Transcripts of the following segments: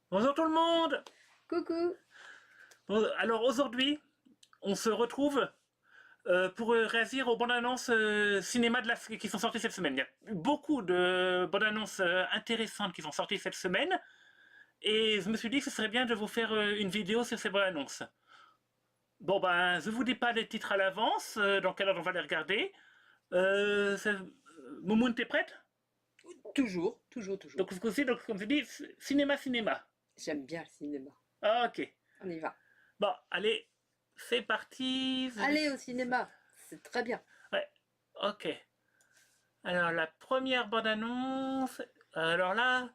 Bonjour tout le monde. Coucou. Alors aujourd'hui, on se retrouve pour réagir aux bandes annonces cinéma qui sont sorties cette semaine. Il y a eu beaucoup de bandes annonces intéressantes qui sont sorties cette semaine. Et je me suis dit que ce serait bien de vous faire une vidéo sur ces bandes annonces. Bon ben, je vous dis pas les titres à l'avance, dans quelle heure on va les regarder. Moumoun, t'es prête? Toujours, toujours, toujours. Donc, donc comme je dis, cinéma. J'aime bien le cinéma. Ah, ok. On y va. Bon, allez, c'est parti. Allez au cinéma. C'est très bien. Ouais, ok. Alors, la première bande-annonce. Alors là,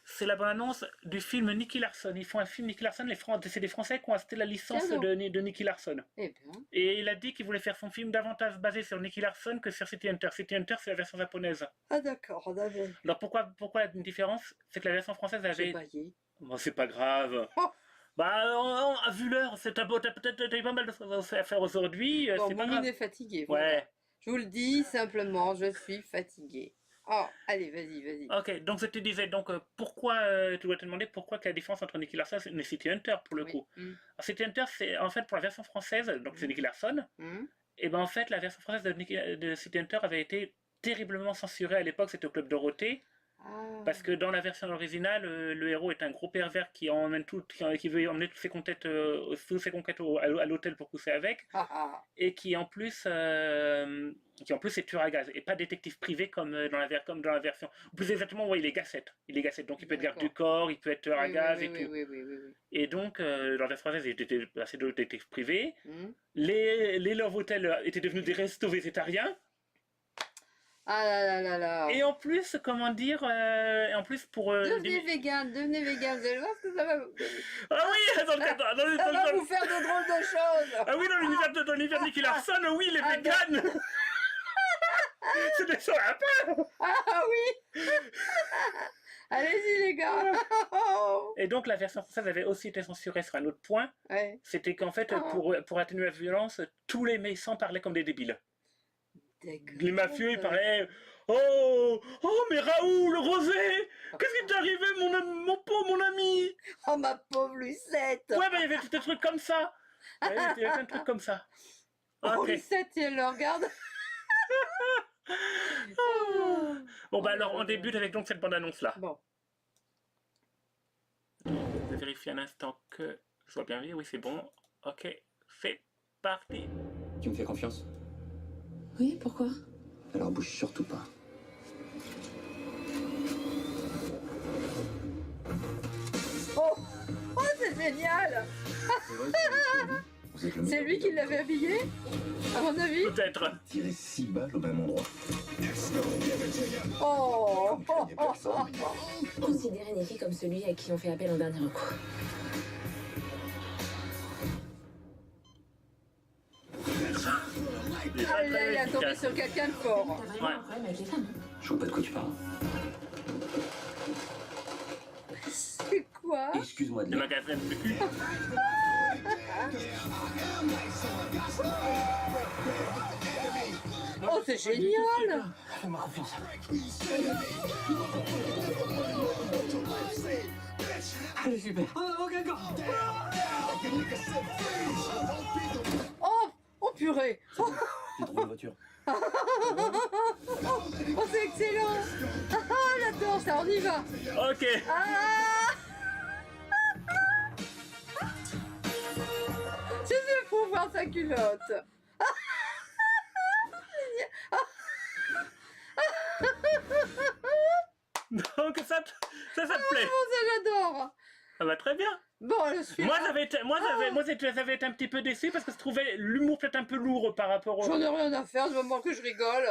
c'est la bande-annonce du film Nicky Larson. Ils font un film Nicky Larson. C'est des Français qui ont acheté la licence Tiens donc. de Nicky Larson. Eh bien. Et il a dit qu'il voulait faire son film davantage basé sur Nicky Larson que sur City Hunter. City Hunter, c'est la version japonaise. Ah d'accord, on avait. Alors pourquoi une différence? C'est que la version française J'ai avait. baillé. Bon, c'est pas grave. Oh. Bah, vu l'heure, t'as peut-être pas mal de choses à faire aujourd'hui. Bon, C'est pas Moumoun grave. est fatigué. Ouais. Voilà. Je vous le dis simplement, je suis fatiguée. Oh, allez, vas-y, vas-y. Ok, donc je te disais, donc pourquoi, tu dois te demander pourquoi quelle est la différence entre Nicky Larson et City Hunter pour le Oui. coup. Alors, City Hunter, c'est en fait pour la version française, donc c'est Nicky Larson, et ben en fait la version française de City Hunter avait été terriblement censurée à l'époque, c'était au Club Dorothée, Ah. parce que dans la version originale, le héros est un gros pervers qui emmène qui veut emmener toutes ses conquêtes à l'hôtel pour coucher avec, Ah, ah. et qui en plus est tueur à gaz et pas détective privé comme comme dans la version. Ou plus exactement, ouais, il est gassette. Donc il peut être garde du corps, il peut être tueur à Oui, gaz oui, et oui, tout. oui, oui, oui, oui. Et donc dans la version française, il était passé de détective privé. Hmm. Les Love Hotels étaient devenus des restos végétariens. Ah là là là là. Et en plus, comment dire, en plus pour Devenez vegan, vous allez voir ce que ça va vous. ah oui, Ça va vous faire de drôles de choses. ah oui, dans l'univers de Nicky Larson, oui, les Ah, véganes. C'est des choses à part. Ah oui. Allez-y les gars. Et donc la version française avait aussi été censurée sur un autre point, Ouais. c'était qu'en fait, pour atténuer la violence, tous les méchants parlaient comme des débiles. Les mafieux, ils parlaient « Oh, mais Raoul, Rosé, qu'est-ce qui t'est arrivé, mon ami ?» Oh ma pauvre Lucette. Ouais, bah il y avait tout des trucs comme ça. Ouais, il y avait plein de trucs comme ça. Oh Ok. Lucette, et elle le regarde. Bon, bah alors, on débute avec donc cette bande-annonce-là. Bon. Je vais vérifier un instant que je vois bien, oui, c'est bon. Ok, c'est parti. Tu me fais confiance? Oui, pourquoi? Alors bouge surtout pas. Oh, oh c'est génial. C'est lui qui l'avait habillé, à mon avis. Peut-être. Tirer 6 balles au même endroit. Oh, Considérez Nicky comme celui à qui on fait appel en dernier recours. Ah là, il a tombé sur quelqu'un de fort. T'as vraiment un problème avec les femmes? Je vois pas de quoi tu parles. C'est quoi? Excuse-moi de Le l'air. magasin de cul. Oh, c'est génial. Fais-moi confiance. Allez, super. Oh, oh purée. Oh, J'ai trouvé une voiture. oh, c'est excellent. Ah, j'adore ça, on y va. Ok. Ah. C'est fou voir sa culotte. Donc ça te plaît. Oh, ça j'adore. Ça va très bien. Bon, je suis. Moi, j'avais été un petit peu déçu parce que je trouvais l'humour peut-être un peu lourd par rapport au. J'en ai rien à faire du moment que je rigole.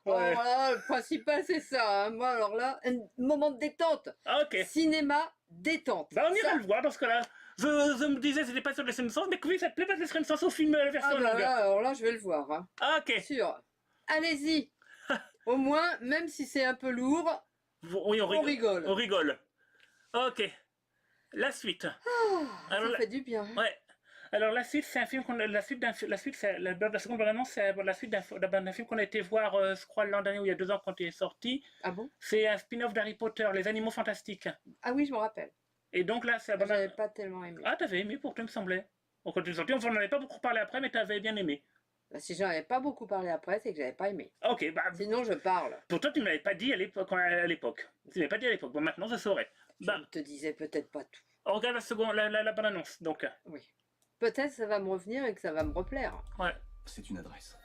Ouais. Alors là, le principal c'est ça. Hein. Moi, alors là, un moment de détente. Ah, ok. Cinéma, détente. Bah, on ira Ça. le voir dans ce cas-là. Je me disais, c'était pas sûr de laisser une chance, mais que oui, ça te plaît, pas de laisser une chance au film, la version Ah bah longue. là, alors là, je vais le voir. Hein. Ah, ok. Sûr. Allez-y. Au moins, même si c'est un peu lourd, Oui, on rigole. On rigole. Ok. La suite. Alors, ça fait du bien. ouais. Alors la suite, c'est un film la seconde bande-annonce, c'est la suite d'un film qu'on a été voir, je crois l'an dernier ou il y a 2 ans quand il est sorti. Ah bon? C'est un spin-off d'Harry Potter, Les Animaux Fantastiques. Ah oui, je me rappelle. Et donc là, c'est la J'avais bande-annonce. pas tellement aimé. Ah, t'avais aimé pourtant, il me semblait. Bon, quand tu es sorti, on n'en avait pas beaucoup parlé après, mais t'avais bien aimé. Bah, si j'en avais pas beaucoup parlé après, c'est que j'avais pas aimé. Ah, ok, bah, Sinon, je parle. pourtant, tu ne me l'avais pas dit à l'époque. Tu ne m'avais pas dit à l'époque. Bon, maintenant, je saurais. Je Bah, ne te disais peut-être pas tout. on regarde la seconde, la bande-annonce. Donc, Oui. Peut-être ça va me revenir et que ça va me replaire. ouais. C'est une adresse.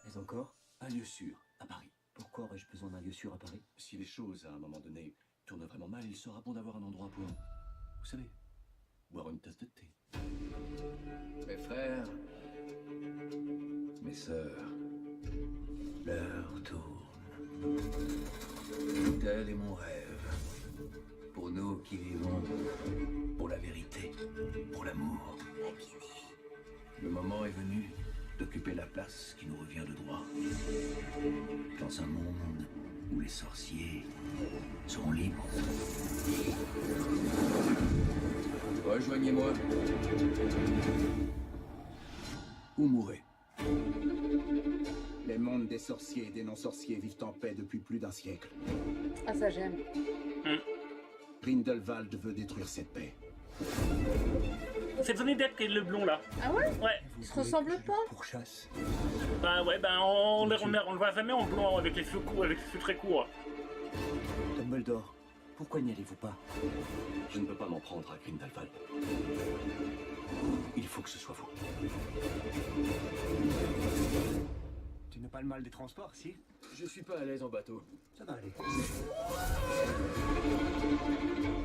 Mais encore, Un lieu sûr, à Paris. pourquoi aurais-je besoin d'un lieu sûr à Paris? Si les choses, à un moment donné, tournent vraiment mal, il sera bon d'avoir un endroit pour, vous savez, boire une tasse de thé. Mes frères, mes sœurs, l'heure tourne. Tel est mon rêve. Pour nous qui vivons pour la vérité, pour l'amour. Le moment est venu d'occuper la place qui nous revient de droit. Dans un monde où les sorciers seront libres. Rejoignez-moi. Ou mourrez. Les mondes des sorciers et des non-sorciers vivent en paix depuis plus d'un siècle. Ah, ça j'aime. Grindelwald veut détruire cette paix. C'est Johnny Depp qui est le blond là. Ah ouais? Ouais. Ils se ressemblent pas? Pourchasse. Bah ouais, bah on le voit jamais en blond avec les cheveux courts, avec les cheveux très courts. Dumbledore, pourquoi n'y allez-vous pas? Je ne peux pas m'en prendre à Grindelwald. Il faut que ce soit vous. Tu n'as pas le mal des transports, si? Je suis pas à l'aise en bateau. Ça va aller.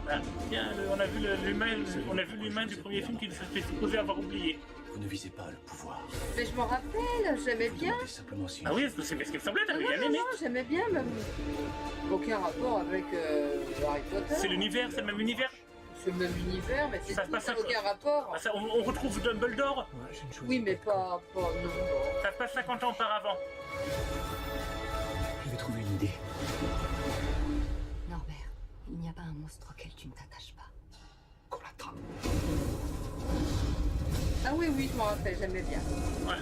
Ah, tiens, on a vu l'humain du premier film qu'il s'était supposé avoir oublié. Vous ne visez pas le pouvoir. Mais je m'en rappelle, j'aimais Vous bien. demandez simplement si... Ah oui, c'est ce qu'il me semblait, t'avais Non, bien non, aimé. non, j'aimais bien même. Aucun rapport avec Harry Potter. C'est l'univers, c'est le même univers. C'est le même univers, mais c'est Ça se tout, passe à- aucun rapport. Ah, ça, on retrouve Dumbledore, Moi, je ne choisis Oui, mais de camp. pas non. ça se passe 50 ans auparavant. Je vais trouver une idée. Norbert, il n'y a pas un monstre auquel tu ne t'attaches pas. Qu'on l'attrape. Ah oui, oui, je m'en rappelle, j'aimais bien. Ouais.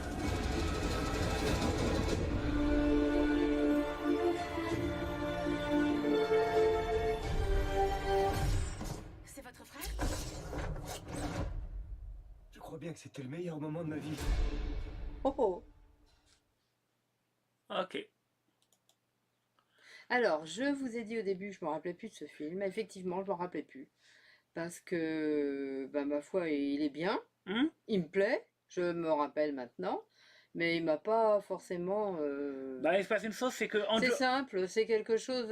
C'est votre frère? Je crois bien que c'était le meilleur moment de ma vie. Oh oh. Ok. Alors, je vous ai dit au début, je me rappelais plus de ce film. Effectivement, je m'en rappelais plus. Parce que, bah, ma foi, il est bien. Il me plaît. Je me rappelle maintenant. Mais il m'a pas forcément... Bah, il se passe une chose, c'est que C'est simple, c'est quelque chose...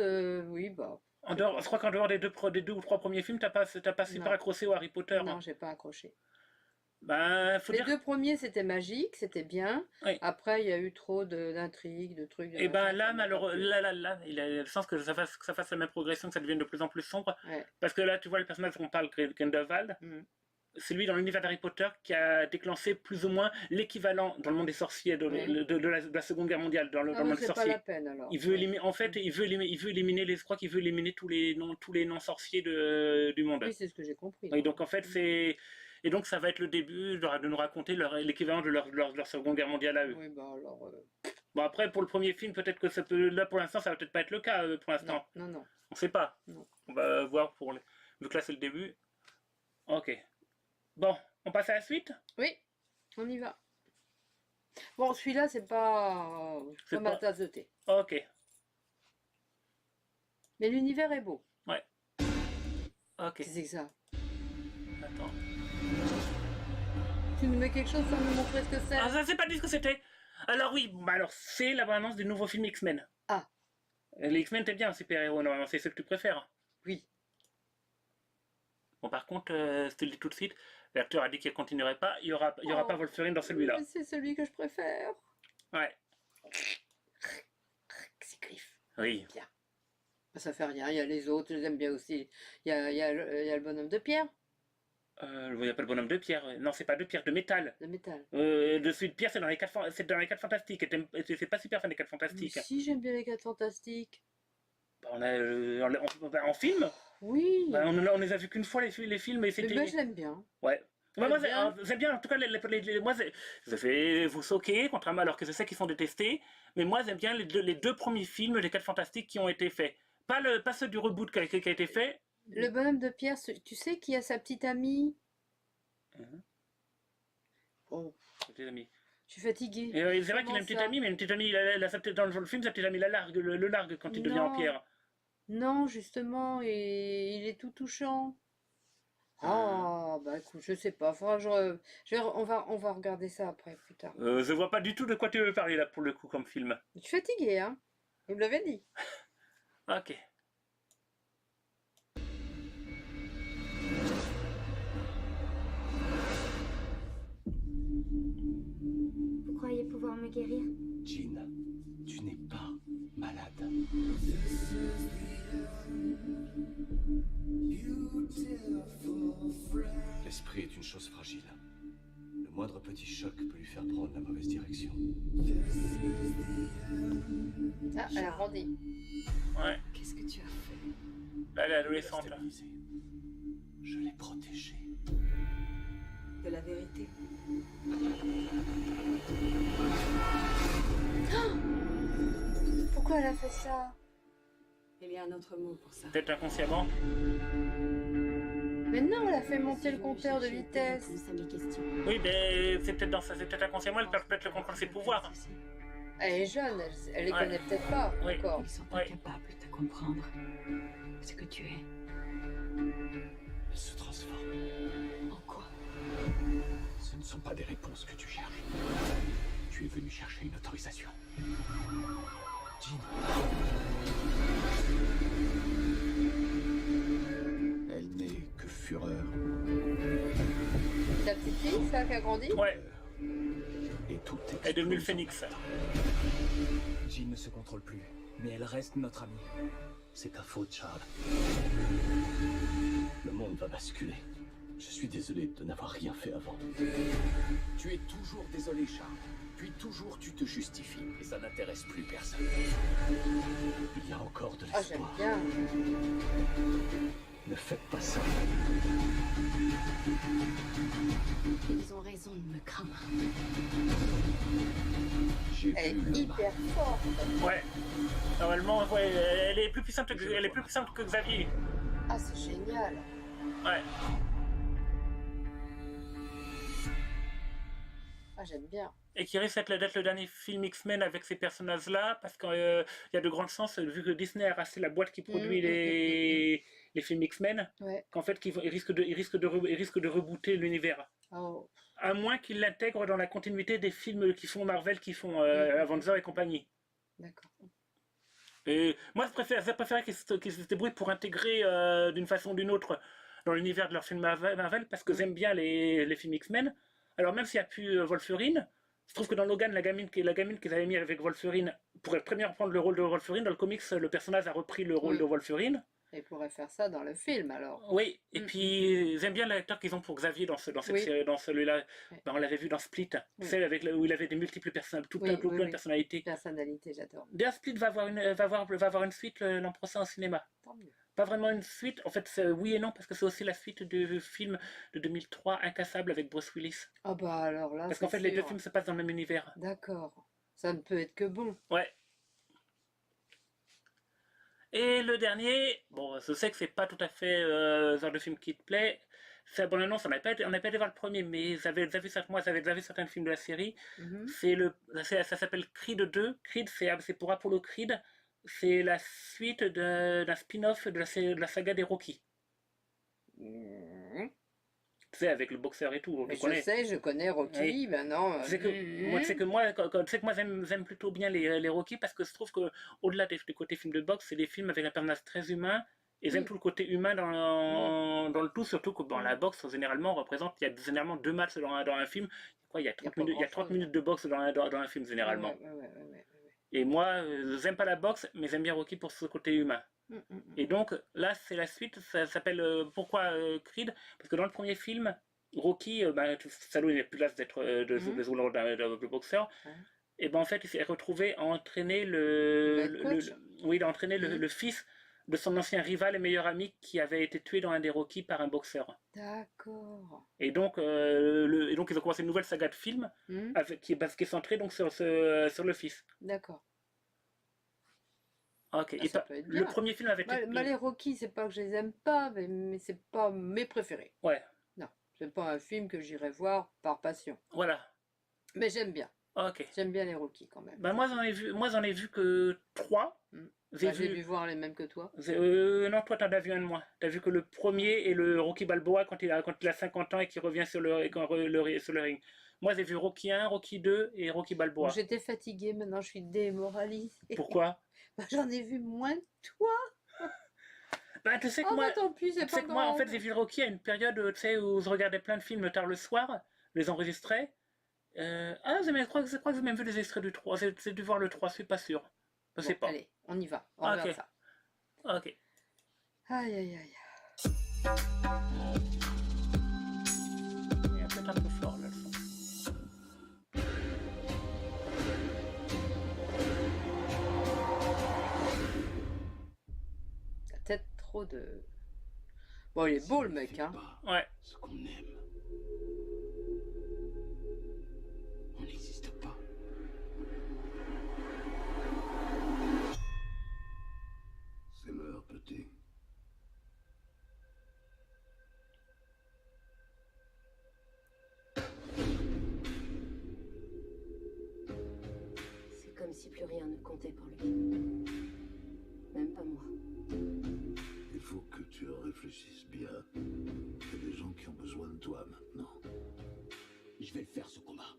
oui, bah... je crois qu'en dehors des deux ou trois premiers films, t'as pas super Non. accroché au Harry Potter. Non, Hein. j'ai pas accroché. Bah, faut Les dire. deux premiers, c'était magique, c'était bien. Oui. Après, il y a eu trop d'intrigues, de trucs. Et ben machin, là, ça m'a pas malheureusement, plu. là, il a le sens que ça fasse la même progression, que ça devienne de plus en plus sombre. Ouais. Parce que là, tu vois, le personnage dont on parle, Grindelwald, Mm. c'est lui dans l'univers d'Harry Potter qui a déclenché plus ou moins l'équivalent dans le monde des sorciers de la Seconde Guerre mondiale, dans le Ah monde oui, des c'est pas sorciers. la peine alors. Il veut éliminer, en fait, il veut éliminer je crois qu'il veut éliminer tous les non-sorciers du monde. Oui, c'est ce que j'ai compris. Et donc en fait, et donc ça va être le début de nous raconter l'équivalent de leur Seconde Guerre mondiale à eux. Oui, bah alors... Bon après, pour le premier film, peut-être que ça peut, là pour l'instant, ça va peut-être pas être le cas pour l'instant. non, non, non. On sait pas. Non. On va voir vu que là c'est le début. Ok. Bon, on passe à la suite. Oui, on y va. Bon, celui-là, c'est pas C'est ma pas- tasse de thé. Ok. Mais l'univers est beau. Ok. Qu'est-ce que c'est que ça? Attends. Tu nous mets quelque chose sans nous montrer ce que c'est? Ah, ça c'est pas dit ce que c'était. Alors oui, bah alors c'est la bande-annonce du nouveau film X-Men. Ah. Les X-Men, t'es bien, super-héros, normalement, c'est ce que tu préfères. Oui. Bon, par contre, je te le dis tout de suite, l'acteur a dit qu'il ne continuerait pas, il y aura Oh. pas Wolverine dans celui-là. Mais c'est celui que je préfère. Ouais. C'est Griff. Oui. Ça fait rien, il y a les autres, je les aime bien aussi. Il y a le bonhomme de pierre, Il n'y a pas le bonhomme de pierre. Non, c'est pas de pierre, de métal. de métal. De celui de pierre, c'est dans les 4 fantastiques. Et c'est pas super fan des 4 Mais fantastiques. si, j'aime bien les 4 fantastiques. Bah, en film, Oui. bah, on les a vus qu'une fois les films et Mais c'était. ben, je l'aime bien. Ouais. Ouais, moi, bien. j'aime bien, en tout cas, moi, je vais vous choquer, contrairement alors que je sais qu'ils sont détestés, mais moi, j'aime bien les deux premiers films des 4 fantastiques qui ont été faits. Pas ceux du reboot qui a été fait, Le bonhomme de pierre, tu sais qui a sa petite amie? Oh, Petite amie. je suis fatiguée. C'est vrai qu'il a une petite ça amie, mais une petite amie, dans le film, sa petite amie la largue, le largue quand il devient en Non, pierre. non, justement, et il est tout touchant. Ah, bah écoute, je sais pas. Faudra que on va regarder ça après, plus tard. Je vois pas du tout de quoi tu veux parler là pour le coup comme film. Je suis fatiguée, hein. Vous me l'avez dit. Ok. Vous croyez pouvoir me guérir? Jean, tu n'es pas malade. L'esprit est une chose fragile. Le moindre petit choc peut lui faire prendre la mauvaise direction. Ah, elle a grandi. Ouais. Qu'est-ce que tu as fait? Là, elle est adolescente là. Stabilisé. Je l'ai protégée. De la vérité? Pourquoi elle a fait ça? Il y a un autre mot pour ça. Peut-être inconsciemment. Mais non, elle a fait monter le compteur de vitesse. Réponse à mes questions. Oui, mais c'est peut-être dans ça, c'est peut-être inconsciemment, elle perd peut-être le contrôle de ses pouvoirs. Elle est jeune, elle les Ouais. connaît peut-être pas Oui. encore. Ils sont Ouais. incapables de comprendre ce que tu es. Elle se transforme. En quoi? Ce ne sont pas des réponses que tu cherches. Tu es venu chercher une autorisation. Jean. Elle n'est que fureur. Ta petite fille, ça, qui a grandi? Ouais, Et tout elle est devenue le explose. phénix. Jean ne se contrôle plus, mais elle reste notre amie. C'est ta faute, Charles. Le monde va basculer. Je suis désolé de n'avoir rien fait avant. Tu es toujours désolé, Charles. Puis toujours tu te justifies. Et ça n'intéresse plus personne. Il y a encore de Ah, j'aime l'espoir. bien. Ne faites pas ça. Ils ont raison de me craindre. J'ai Elle vu est le hyper forte. Ouais. Normalement, ouais, elle est plus puissante que Xavier. Ah, c'est génial. Ouais. Ah, j'aime bien. Et qui risque d'être le dernier film X-Men avec ces personnages-là, parce qu'il y a de grandes chances, vu que Disney a racheté la boîte qui produit les films X-Men, Ouais. qu'en fait, ils risquent de rebooter l'univers. Oh. À moins qu'ils l'intègrent dans la continuité des films qui font Marvel, qui font Avengers et compagnie. D'accord. Et moi, je préférais qu'ils se débrouillent pour intégrer d'une façon ou d'une autre dans l'univers de leurs films Marvel, parce que j'aime bien les films X-Men. Alors même s'il n'y a plus Wolverine, je trouve que dans Logan, la gamine qu'ils avaient mis avec Wolverine, pourrait première prendre le rôle de Wolverine. Dans le comics, le personnage a repris le rôle de Wolverine. Et pourrait faire ça dans le film, alors. Oui, et puis j'aime bien l'acteur qu'ils ont pour Xavier dans cette série, dans celui-là. Ouais. Ben, on l'avait vu dans Split, Oui. celle où il avait des multiples personnalités, plein de personnalités. Personnalité, j'adore. D'ailleurs, Split va avoir une suite l'an prochain au cinéma. Tant mieux. Pas vraiment une suite, en fait, oui et non, parce que c'est aussi la suite du film de 2003, Incassable, avec Bruce Willis. Ah bah alors là, Parce qu'en c'est fait, les deux sûr. films se passent dans le même univers. D'accord. Ça ne peut être que bon. Ouais. Et le dernier, bon, je sais que c'est pas tout à fait le genre de film qui te plaît. C'est bon annonce, on n'a pas été voir le premier, mais j'avais déjà vu certains films de la série. Mhm. Ça s'appelle Creed 2. Creed, c'est pour Apollo Creed. C'est la suite d'un spin-off de la saga des Rocky. Mhm. Tu sais, avec le boxeur et tout, on le connaît. Je connais Rocky, Oui. maintenant. Tu sais que moi j'aime plutôt bien les Rocky, parce que je trouve que au-delà du côté film de boxe, c'est des films avec un personnage très humain, et j'aime tout le côté humain dans le tout, surtout que dans la boxe, généralement, il y a généralement 2 matchs dans un film. Quoi, il y a 30 minutes de boxe dans un film, généralement. Ouais. Et moi, j'aime pas la boxe, mais j'aime bien Rocky pour ce côté humain. Et donc, là, c'est la suite, ça s'appelle pourquoi Creed? Parce que dans le premier film, Rocky, salaud, il n'est plus là d'être de rouler de boxeur. Ouais. Et ben en fait, il s'est retrouvé à entraîner il a entraîné le fils de son ancien rival et meilleur ami qui avait été tué dans un des Rocky par un boxeur. D'accord. Et donc, ils ont commencé une nouvelle saga de films qui est centrée donc sur le fils. D'accord. Ok. Ah, Et ça peut être le bien. premier film avait été... Les Rocky, c'est pas que je les aime pas, mais c'est pas mes préférés. Ouais, Non, c'est pas un film que j'irai voir par passion. voilà. Mais j'aime bien. Ok. J'aime bien les Rocky quand même. Bah, moi, j'en ai vu que 3. J'ai dû voir les mêmes que toi. Non, toi, t'en as vu un de moins. T'as vu que le premier et le Rocky Balboa quand il a 50 ans et qu'il revient sur sur le ring. Moi, j'ai vu Rocky 1, Rocky 2 et Rocky Balboa. Bon, j'étais fatiguée, maintenant je suis démoralisée. Pourquoi? Bah, j'en ai vu moins que toi. Bah, tu sais que Oh, moi, bah, tant pis, c'est tu sais pas que moi, en fait, grave. j'ai vu Rocky à une période tu sais, où je regardais plein de films tard le soir, les enregistrais. Je crois que j'ai même vu les extraits du 3. J'ai dû voir le 3, je suis pas sûr. Je sais Bon, pas. allez, on y va. On Ah, regarde ok. ça. Ok. Aïe, aïe, aïe. Il est peut-être un peu fort là le son. T'as peut-être trop de... Bon, il est beau le mec, hein. Ouais. Ce qu'on aime. On n'existe pas. C'est l'heure, petit. C'est comme si plus rien ne comptait pour lui. Même pas moi. Il faut que tu réfléchisses bien. Il y a des gens qui ont besoin de toi maintenant. Je vais le faire ce combat.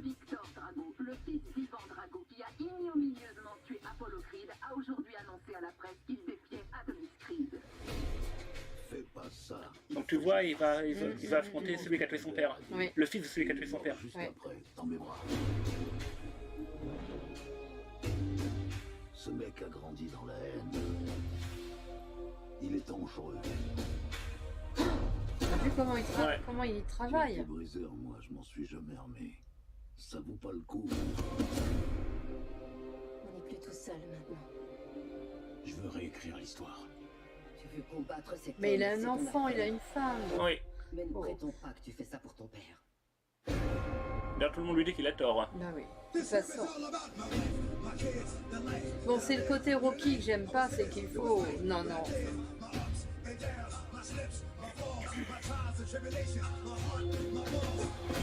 Victor Drago, le fils d'Ivan Drago, qui a ignominieusement tué Apollo Creed, a aujourd'hui annoncé à la presse qu'il défiait Adonis Creed. Fais pas ça. Donc tu vois, il va affronter celui qui a tué son père. Oui. Le fils de celui qui a tué son père. Juste Ouais. après, dans mes bras. Ce mec a grandi dans la haine. Il est dangereux. T'as vu comment il, Ouais. comment il J'ai été travaille? brisé en moi, je m'en suis jamais remis. Ça vaut pas le coup. On n'est plus tout seul maintenant. Je veux réécrire l'histoire. Tu veux combattre cet Mais il homme, a c'est un ton enfant, il a affaire. une femme. Oui. Mais ne Oh. prétends pas que tu fais ça pour ton père. D'ailleurs, tout le monde lui dit qu'il a tort. Hein. Ben oui, de toute façon. Bon, c'est le côté Rocky que j'aime pas, c'est qu'il faut... Non, non.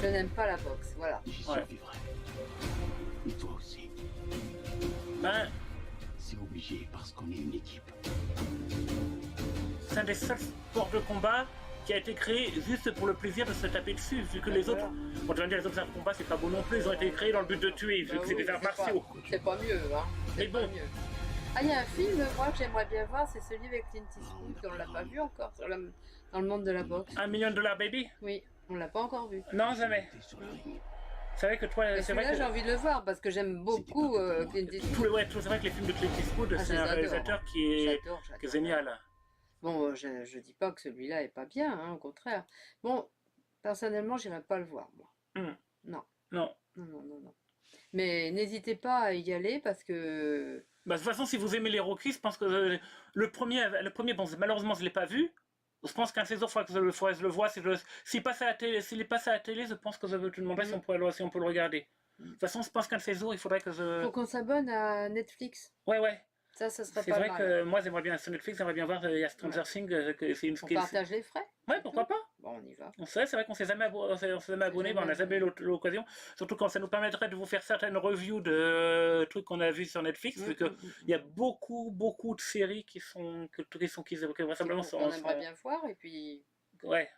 Je n'aime pas la boxe, voilà. J'y Ouais. survivrai. Et toi aussi. Ben, C'est obligé parce qu'on est une équipe. c'est un des seuls sports de combat qui a été créé juste pour le plaisir de se taper dessus, vu que les autres, bon, tu vas me dire, les autres arts de combat, c'est pas beau non plus, ils ont été créés dans le but de tuer, vu Bah que c'est oui, des arts c'est pas- martiaux. C'est pas mieux, hein. Mais C'est pas bon. mieux. Ah, il y a un film, moi, que j'aimerais bien voir, c'est celui avec Clint Eastwood, on l'a pas vu encore, dans le monde de la boxe. $1 million baby? Oui, on l'a pas encore vu. Non, jamais. T'es sur le ring. C'est vrai que toi, Et c'est vrai celui-là, que... j'ai envie de le voir, parce que j'aime beaucoup Clint Eastwood. C'est vrai que les films de Clint Eastwood, Ah, je c'est les un adore. réalisateur qui est J'adore. génial. Bon, je dis pas que celui-là est pas bien, hein, au contraire. Bon, personnellement, j'irai pas le voir, moi. Non. Non, non, non, non. Mais n'hésitez pas à y aller, parce que... Bah, de toute façon, si vous aimez les Rocky, je pense que le premier, bon, malheureusement, je l'ai pas vu. Je pense qu'un saison, il faudra que je le voie. S'il passe à la télé, je pense que je te demanderai si on peut le regarder. De toute façon, je pense qu'un saison, il faudrait que je... Faut qu'on s'abonne à Netflix. Ouais. Ça serait C'est pas vrai mal. que moi, j'aimerais bien sur Netflix, j'aimerais bien voir, il y a Stranger Things, que c'est une On skill. partage les frais. Ouais, pourquoi pas? Bon, on y va. C'est vrai qu'on s'est jamais abonné, on n'a jamais eu l'occasion. Surtout quand ça nous permettrait de vous faire certaines reviews de trucs qu'on a vus sur Netflix, vu qu'il y a beaucoup de séries qui vraisemblablement sont... On aimerait bien voir, et puis... Ouais.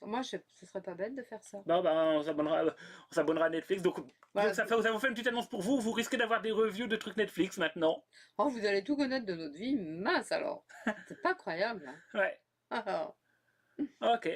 Moi, ce serait pas bête de faire ça. Bon, on s'abonnera à Netflix. Donc, Voilà. ça vous fait une petite annonce pour vous. Vous risquez d'avoir des reviews de trucs Netflix maintenant. Oh, vous allez tout connaître de notre vie, mince alors. C'est pas croyable. Hein. Ouais. Ah, Ok.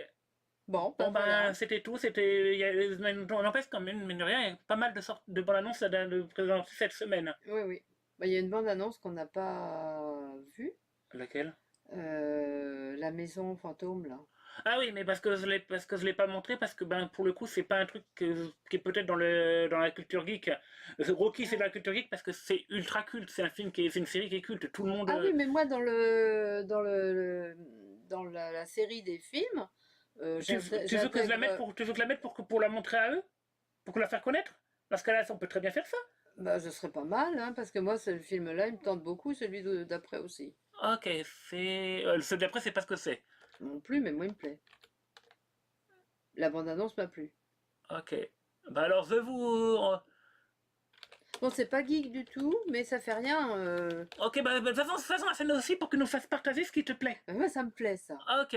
bon, Bon, voilà. c'était tout. On empêche quand même, mais rien, il y a pas mal de bandes annonces de présenter cette semaine. Oui. Bah, il y a une bande-annonce qu'on n'a pas vue. Laquelle? La maison fantôme, là. Ah oui, mais parce que je l'ai pas montré, parce que pour le coup, c'est pas un truc qui est peut-être dans la culture geek. Rocky, c'est dans la culture geek parce que c'est ultra culte. C'est c'est une série qui est culte. Tout le monde. Ah oui, mais moi, dans la série des films, Tu veux que je la mette pour la montrer à eux? Pour la faire connaître? Parce que là, on peut très bien faire ça. Bah, ce serait pas mal, hein, parce que moi, ce film-là, il me tente beaucoup, celui d'après aussi. Ok, c'est... Celui d'après, c'est pas ce que c'est. Non plus, mais moi, il me plaît. La bande-annonce m'a plu. Ok. Bah alors, je vous... Bon, c'est pas geek du tout, mais ça fait rien. Ok, bah de toute façon, la scène aussi pour que nous fasses partager ce qui te plaît. Moi, ça me plaît, ça. Ok.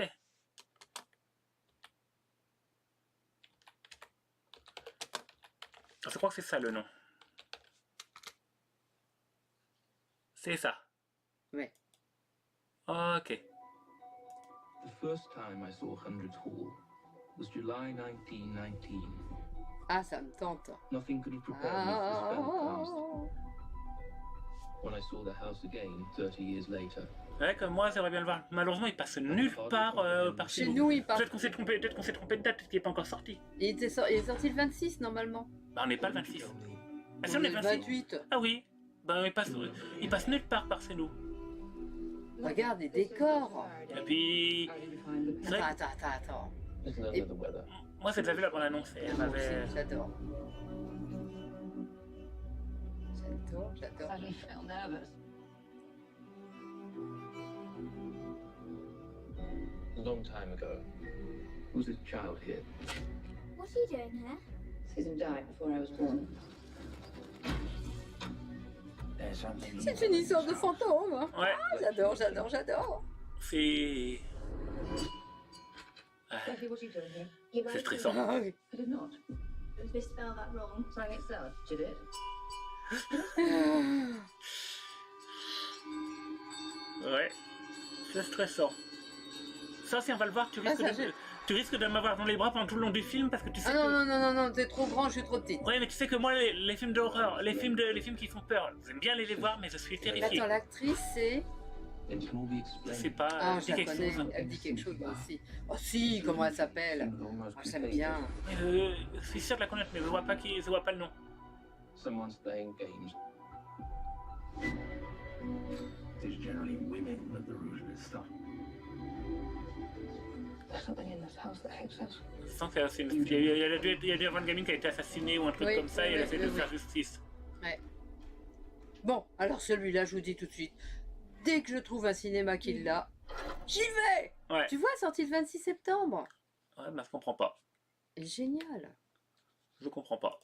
Je crois que c'est ça le nom. C'est ça. Ouais. Ok. The first time I saw Hundreds Hall was July 1919. Ah, ça me tente. Nothing could have prepared me for the spell cast. When I saw the house again 30 years later. C'est vrai que moi j'aimerais bien le voir. Malheureusement il passe nulle part par chez nous. Il passe. Peut-être qu'on s'est trompé de date, parce qu'il n'est pas encore sorti. Il est sorti le 26 normalement. Bah on n'est pas le 26. Ah si on on est est le le 26. 28. Ah oui. Bah il passe nulle part par chez nous. Regarde les décors. Et puis... Attends. Et... Moi j'ai déjà vu la bande annonce. J'adore. J'adore. A long time ago, was this child here? What are you doing here? Susan died before I was born. C'est une histoire de fantôme. Ouais. Ah, j'adore. C'est... Sophie, what are you doing here? C'est stressant. Ah, oui. I did not. Did this spell that wrong? Sang itself, did it? Ouais. C'est stressant. Ça, si on va le voir, tu risques de m'avoir dans les bras pendant tout le long du film parce que tu sais non, t'es trop grand, je suis trop petite. Ouais, mais tu sais que moi, les films d'horreur, les films qui font peur, j'aime bien les voir, mais je suis terrifié. Attends, l'actrice, c'est... Je sais pas, Ah, elle dit quelque chose. Elle dit quelque chose, moi aussi. Oh si, comment elle s'appelle? J'aime bien. Je suis sûr de la connaître, mais je vois pas le nom. Someone's playing games. There's generally women with the ruthless stuff. There's something in this house that hates us. Je sens qu'il y a dû avoir une gamine qui a été assassinée ou un truc comme ça et elle essaie de faire justice. Ouais. Bon, alors celui-là, je vous dis tout de suite. Dès que je trouve un cinéma qui l'a, j'y vais. Ouais. Tu vois, sorti le 26 septembre. Ouais, bah je comprends pas. Génial. Je comprends pas.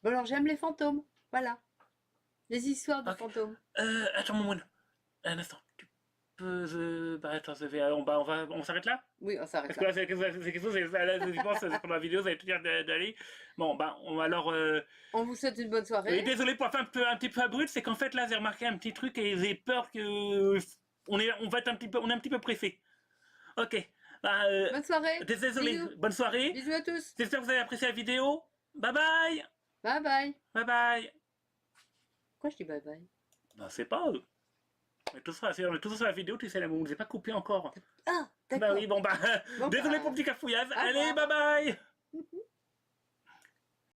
Bon alors, j'aime les fantômes. Voilà. Les histoires de fantômes. Attends, Momoun. Un instant. Tu peux... Bah attends, on s'arrête là? Oui, on s'arrête là. Parce que là, c'est quelque chose, je pense, pendant la vidéo, vous allez tout dire d'aller. Bon, bah, on va alors... On vous souhaite une bonne soirée. Et désolé pour faire un petit peu abrupt, c'est qu'en fait, là, j'ai remarqué un petit truc et j'ai peur que... On est un petit peu pressé. Ok. Bah, bonne soirée. Désolé. Bisous. Bonne soirée. Bisous à tous. J'espère que vous avez apprécié la vidéo. Bye bye. Bye bye. Bye bye. Pourquoi je dis bye bye? Bah, c'est pas... On est tous sur la vidéo, tu sais, là, on ne nous a pas coupé encore. Ah, d'accord. Bah oui, bon, bah... Bon, désolé bah, pour le petit cafouillage. au Allez, revoir. bye bye.